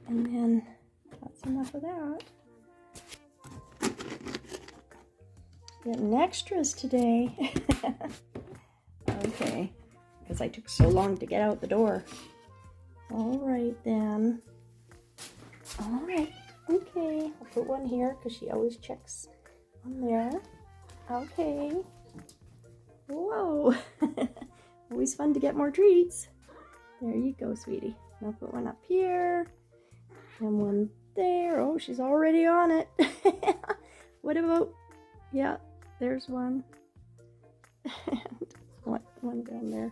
And then that's enough of that. Getting extras today. Okay, because I took so long to get out the door. All right then. All right. Okay, I'll put one here because she always checks on there. Okay. Whoa. Always fun to get more treats. There you go, sweetie. I'll put one up here. And one there. Oh, she's already on it. What about... Yeah, there's one. And one down there.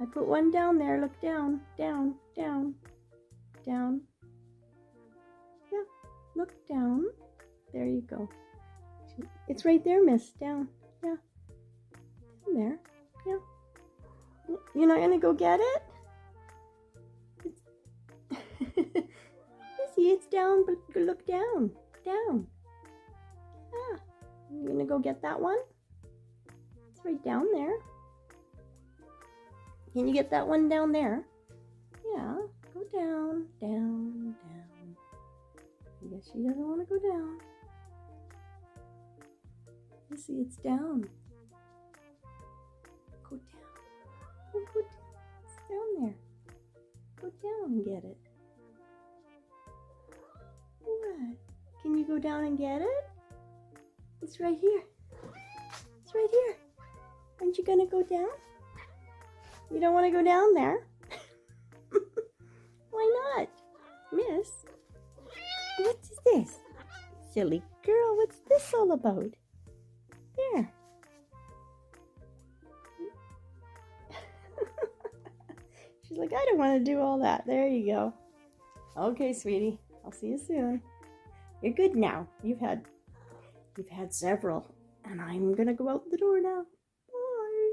I put one down there. Look down, down, down, down. Yeah, look down. There you go. It's right there, miss. Down. Yeah. Down there. Yeah. You're not gonna go get it? You see, it's down, but look down. Down. Yeah. You gonna go get that one? It's right down there. Can you get that one down there? Yeah. Go down, down, down. I guess she doesn't want to go down. You see, it's down. Go down. Oh, go down. It's down there. Go down and get it. What? Can you go down and get it? It's right here. It's right here. Aren't you gonna go down? You don't want to go down there? Why not? Miss? What is this? Silly girl, what's this all about? There. She's like, I don't want to do all that. There you go. Okay, sweetie. I'll see you soon. You're good now. You've had several, and I'm gonna go out the door now.